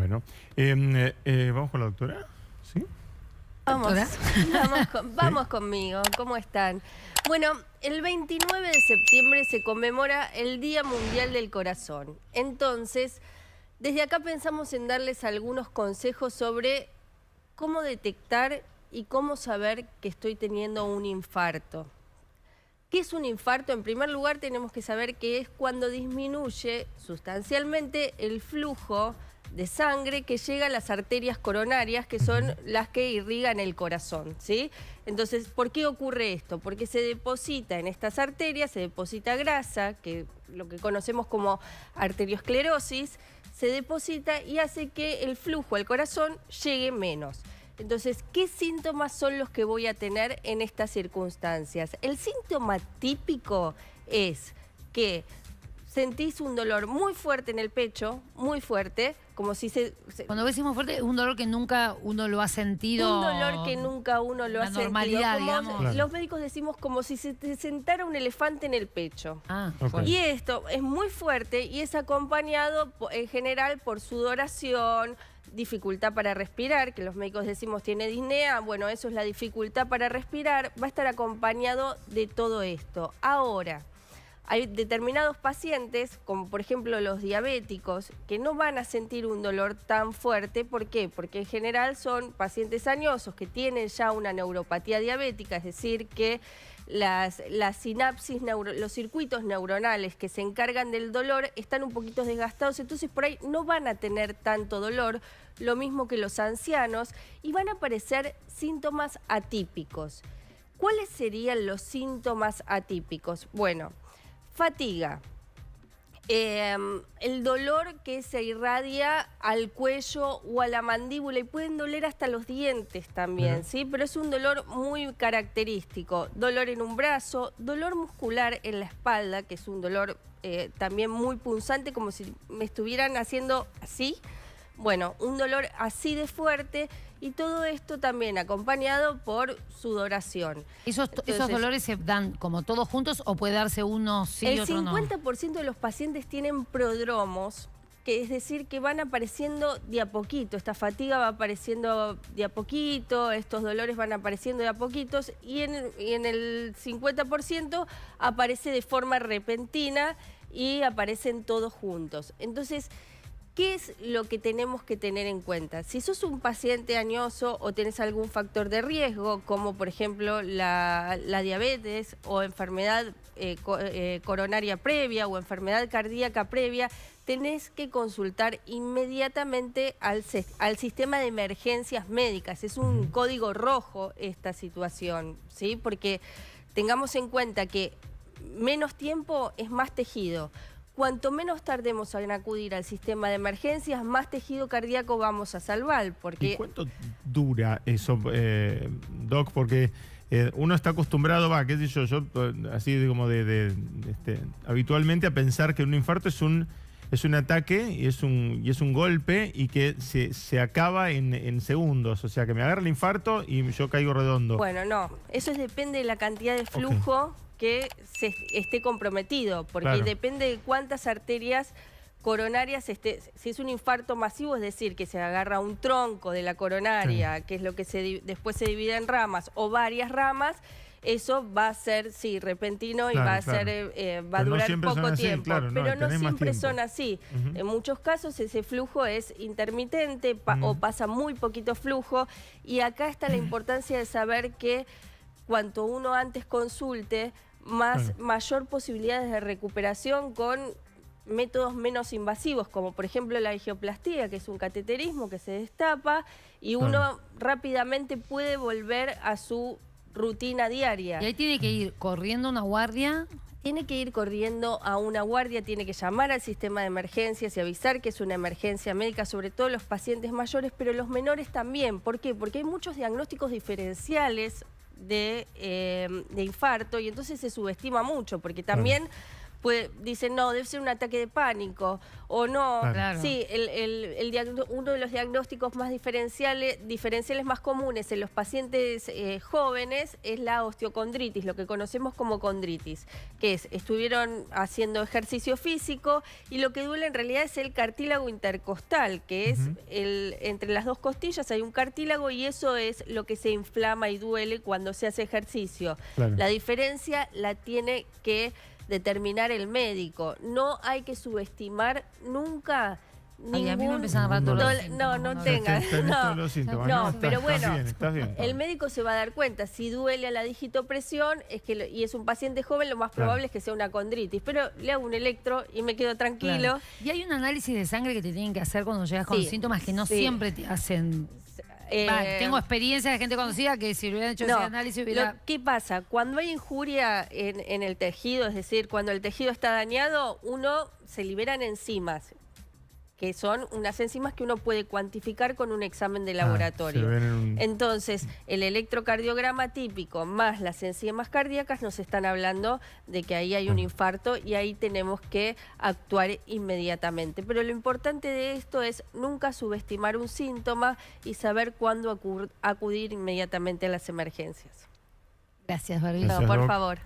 Bueno, ¿vamos con la doctora? ¿Sí? Vamos, ¿Sí? vamos conmigo, ¿cómo están? Bueno, el 29 de septiembre se conmemora el Día Mundial del Corazón. Entonces, desde acá pensamos en darles algunos consejos sobre cómo detectar y cómo saber que estoy teniendo un infarto. ¿Qué es un infarto? En primer lugar, tenemos que saber que es cuando disminuye sustancialmente el flujo de sangre que llega a las arterias coronarias, que son las que irrigan el corazón, ¿sí? Entonces, ¿por qué ocurre esto? Porque se deposita en estas arterias, se deposita grasa, que lo que conocemos como arteriosclerosis, se deposita y hace que el flujo al corazón llegue menos. Entonces, ¿qué síntomas son los que voy a tener en estas circunstancias? El síntoma típico es que sentís un dolor muy fuerte en el pecho, muy fuerte, como si Cuando decimos fuerte, es un dolor que nunca uno lo ha sentido. Un dolor que nunca uno lo ha sentido. Normalidad, como, digamos. Claro. Los médicos decimos como si se te sentara un elefante en el pecho. Ah, Ok. fuerte. Y esto es muy fuerte y es acompañado en general por sudoración, dificultad para respirar, que los médicos decimos tiene disnea. Bueno, eso es la dificultad para respirar. Va a estar acompañado de todo esto. Ahora, hay determinados pacientes, como por ejemplo los diabéticos, que no van a sentir un dolor tan fuerte. ¿Por qué? Porque en general son pacientes añosos que tienen ya una neuropatía diabética, es decir, que las sinapsis, los circuitos neuronales que se encargan del dolor están un poquito desgastados, entonces por ahí no van a tener tanto dolor, lo mismo que los ancianos, y van a aparecer síntomas atípicos. ¿Cuáles serían los síntomas atípicos? Bueno, fatiga, el dolor que se irradia al cuello o a la mandíbula y pueden doler hasta los dientes también, ¿sí? Pero es un dolor muy característico. Dolor en un brazo, dolor muscular en la espalda, que es un dolor también muy punzante, como si me estuvieran haciendo así. Bueno, un dolor así de fuerte y todo esto también acompañado por sudoración. ¿Esos dolores se dan como todos juntos o puede darse uno sí y otro no? El 50% de los pacientes tienen prodromos, que es decir, que van apareciendo de a poquito. Esta fatiga va apareciendo de a poquito, estos dolores van apareciendo de a poquitos y en el 50% aparece de forma repentina y aparecen todos juntos. Entonces, ¿qué es lo que tenemos que tener en cuenta? Si sos un paciente añoso o tenés algún factor de riesgo, como por ejemplo la diabetes o enfermedad coronaria previa o enfermedad cardíaca previa, tenés que consultar inmediatamente al sistema de emergencias médicas. Es un código rojo esta situación, ¿sí? Porque tengamos en cuenta que menos tiempo es más tejido. Cuanto menos tardemos en acudir al sistema de emergencias, más tejido cardíaco vamos a salvar. Porque... ¿Y cuánto dura eso, Doc? Porque uno está acostumbrado, qué sé yo, así como habitualmente a pensar que un infarto es un ataque y es un golpe y que se acaba en segundos. O sea, que me agarra el infarto y yo caigo redondo. Bueno, no. Eso depende de la cantidad de flujo que se esté comprometido, porque depende de cuántas arterias coronarias si es un infarto masivo, es decir, que se agarra un tronco de la coronaria, que es lo que después se divide en ramas o varias ramas, eso va a ser, sí, repentino y va a durar poco tiempo. Pero no siempre son así. En muchos casos ese flujo es intermitente o pasa muy poquito flujo, y acá está la importancia de saber que cuanto uno antes consulte, mayor posibilidades de recuperación con métodos menos invasivos, como por ejemplo la angioplastía, que es un cateterismo que se destapa y uno rápidamente puede volver a su rutina diaria. ¿Y ahí tiene que ir corriendo una guardia? Tiene que ir corriendo a una guardia, tiene que llamar al sistema de emergencias y avisar que es una emergencia médica, sobre todo los pacientes mayores, pero los menores también. ¿Por qué? Porque hay muchos diagnósticos diferenciales de infarto y entonces se subestima mucho, porque también dicen, no, debe ser un ataque de pánico, o no. Claro. Sí, uno de los diagnósticos más diferenciales más comunes en los pacientes jóvenes es la osteocondritis, lo que conocemos como condritis, que es, estuvieron haciendo ejercicio físico y lo que duele en realidad es el cartílago intercostal, que es entre las dos costillas hay un cartílago y eso es lo que se inflama y duele cuando se hace ejercicio. Claro. La diferencia la tiene que determinar el médico. No hay que subestimar nunca Ay, a mí me ningún empiezan a dar todos los no, síntomas, no no, tengas. Tenés No, todos los síntomas. no, pero estás bueno, bien, estás bien. el médico se va a dar cuenta. Si duele a la digitopresión y es un paciente joven, lo más Claro. probable es que sea una condritis. Pero le hago un electro y me quedo tranquilo. Claro. Y hay un análisis de sangre que te tienen que hacer cuando llegas con Sí, síntomas que no sí. siempre te hacen. Tengo experiencia de gente conocida que si hubieran hecho ese análisis hubiera... ¿Qué pasa? Cuando hay injuria en el tejido, es decir, cuando el tejido está dañado, se liberan enzimas, que son unas enzimas que uno puede cuantificar con un examen de laboratorio. se ven en un- Entonces, el electrocardiograma típico más las enzimas cardíacas nos están hablando de que ahí hay un infarto y ahí tenemos que actuar inmediatamente. Pero lo importante de esto es nunca subestimar un síntoma y saber cuándo acudir inmediatamente a las emergencias. Gracias, Barbie. Gracias, No, por Doc. favor.